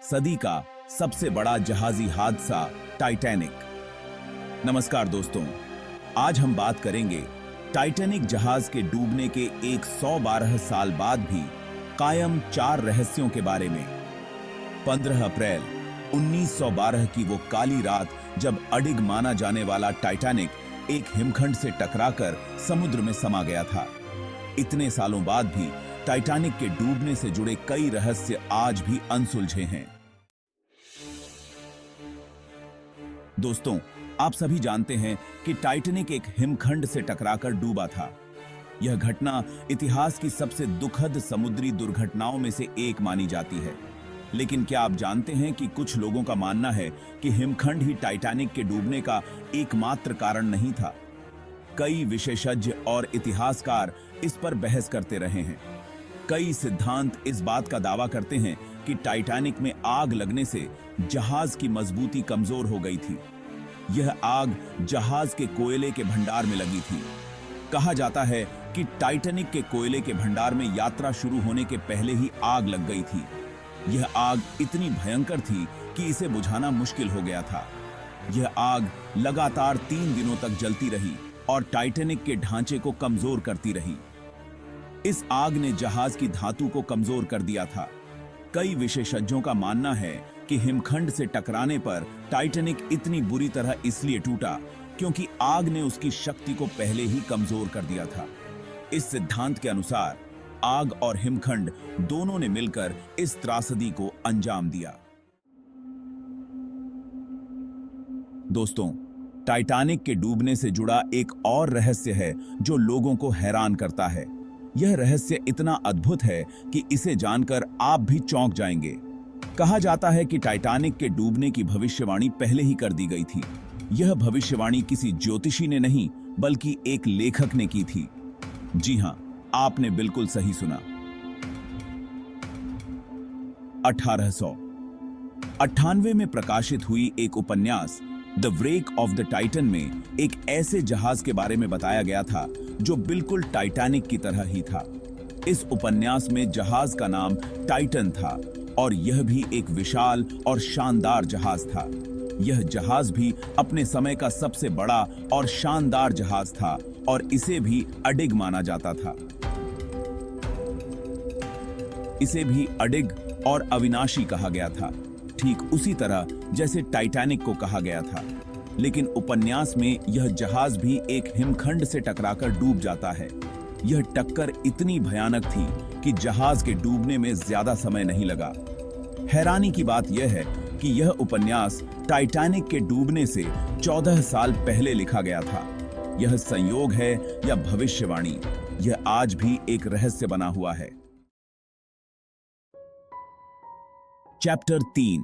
सदी का सबसे बड़ा जहाजी हादसा टाइटैनिक। नमस्कार दोस्तों, आज हम बात करेंगे टाइटैनिक जहाज के डूबने के 112 साल बाद भी कायम 4 रहस्यों के बारे में। 15 अप्रैल 1912 की वो काली रात जब अडिग माना जाने वाला टाइटैनिक एक हिमखंड से टकराकर समुद्र में समा गया था। इतने सालों बाद भी टाइटैनिक के डूबने से जुड़े कई रहस्य आज भी अनसुलझे हैं। दोस्तों, आप सभी जानते हैं कि टाइटैनिक एक हिमखंड से टकराकर डूबा था। यह घटना इतिहास की सबसे दुखद समुद्री दुर्घटनाओं में से एक मानी जाती है। लेकिन क्या आप जानते हैं कि कुछ लोगों का मानना है कि हिमखंड ही टाइटैनिक के डूबने का एकमात्र कारण नहीं था। कई विशेषज्ञ और इतिहासकार इस पर बहस करते रहे हैं। कई सिद्धांत इस बात का दावा करते हैं कि टाइटैनिक में आग लगने से जहाज की मजबूती कमजोर हो गई थी। यह आग जहाज के कोयले के भंडार में लगी थी। कहा जाता है कि टाइटैनिक के कोयले के भंडार में यात्रा शुरू होने के पहले ही आग लग गई थी। यह आग इतनी भयंकर थी कि इसे बुझाना मुश्किल हो गया था। यह आग लगातार 3 दिनों तक जलती रही और टाइटैनिक के ढांचे को कमजोर करती रही। इस आग ने जहाज की धातु को कमजोर कर दिया था। कई विशेषज्ञों का मानना है कि हिमखंड से टकराने पर टाइटैनिक इतनी बुरी तरह इसलिए टूटा क्योंकि आग ने उसकी शक्ति को पहले ही कमजोर कर दिया था। इस सिद्धांत के अनुसार आग और हिमखंड दोनों ने मिलकर इस त्रासदी को अंजाम दिया। दोस्तों, टाइटैनिक के डूबने से जुड़ा एक और रहस्य है जो लोगों को हैरान करता है। यह रहस्य इतना अद्भुत है कि इसे जानकर आप भी चौंक जाएंगे। कहा जाता है कि टाइटैनिक के डूबने की भविष्यवाणी पहले ही कर दी गई थी। यह भविष्यवाणी किसी ज्योतिषी ने नहीं बल्कि एक लेखक ने की थी। जी हां, आपने बिल्कुल सही सुना। 1898 में प्रकाशित हुई एक उपन्यास द व्रेक ऑफ द टाइटन में एक ऐसे जहाज के बारे में बताया गया था जो बिल्कुल टाइटैनिक की तरह ही था। इस उपन्यास में जहाज का नाम टाइटन था और यह भी एक विशाल और शानदार जहाज था। यह जहाज भी अपने समय का सबसे बड़ा और शानदार जहाज था और इसे भी अडिग माना जाता था। इसे भी अडिग और अविनाशी कहा गया था, ठीक उसी तरह जैसे टाइटैनिक को कहा गया था। लेकिन उपन्यास में यह जहाज भी एक हिमखंड से टकराकर डूब जाता है। यह टक्कर इतनी भयानक थी कि जहाज के डूबने में ज्यादा समय नहीं लगा। हैरानी की बात यह है कि यह उपन्यास टाइटैनिक के डूबने से 14 साल पहले लिखा गया था। यह संयोग है या भविष्यवाणी, यह आज भी एक रहस्य बना हुआ है। चैप्टर 3,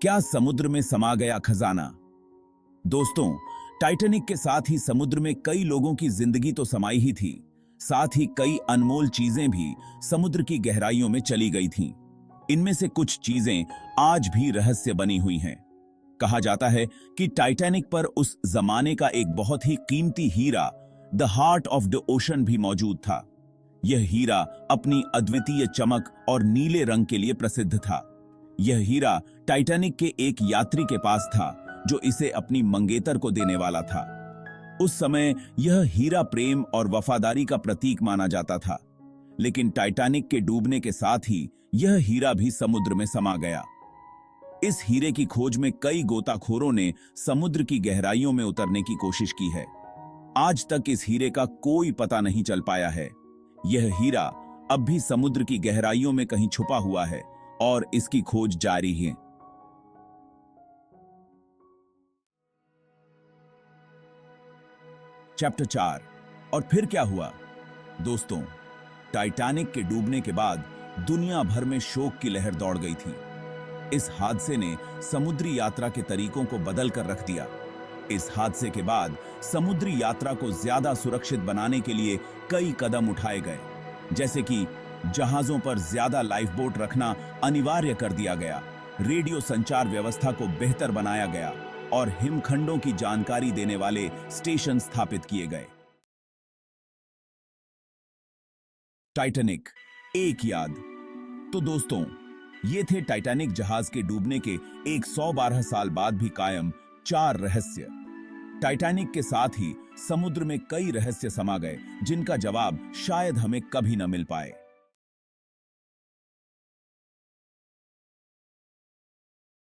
क्या समुद्र में समा गया खजाना। दोस्तों, टाइटैनिक के साथ ही समुद्र में कई लोगों की जिंदगी तो समाई ही थी, साथ ही कई अनमोल चीजें भी समुद्र की गहराइयों में चली गई थीं। इनमें से कुछ चीजें आज भी रहस्य बनी हुई हैं। कहा जाता है कि टाइटैनिक पर उस जमाने का एक बहुत ही कीमती हीरा the heart of the ocean भी मौजूद था। यह हीरा अपनी अद्वितीय चमक और नीले रंग के लिए प्रसिद्ध था। यह हीरा टाइटैनिक के एक यात्री के पास था जो इसे अपनी मंगेतर को देने वाला था। उस समय यह हीरा प्रेम और वफादारी का प्रतीक माना जाता था। लेकिन टाइटैनिक के डूबने के साथ ही यह हीरा भी समुद्र में समा गया। इस हीरे की खोज में कई गोताखोरों ने समुद्र की गहराइयों में उतरने की कोशिश की है। आज तक इस हीरे का कोई पता नहीं चल पाया है। यह हीरा अब भी समुद्र की गहराइयों में कहीं छुपा हुआ है और इसकी खोज जारी है। चैप्टर 4, और फिर क्या हुआ। दोस्तों, टाइटैनिक के डूबने के बाद दुनिया भर में शोक की लहर दौड़ गई थी। इस हादसे ने समुद्री यात्रा के तरीकों को बदल कर रख दिया। इस हादसे के बाद समुद्री यात्रा को ज्यादा सुरक्षित बनाने के लिए कई कदम उठाए गए, जैसे कि जहाजों पर ज्यादा लाइफबोट रखना अनिवार्य कर दिया गया, रेडियो संचार व्यवस्था को बेहतर बनाया गया और हिमखंडों की जानकारी देने वाले स्टेशन स्थापित किए गए। टाइटैनिक, एक याद। तो दोस्तों, ये थे टाइटैनिक जहाज के डूबने के 112 साल बाद भी कायम 4 रहस्य। टाइटैनिक के साथ ही समुद्र में कई रहस्य समा गए जिनका जवाब शायद हमें कभी न मिल पाए।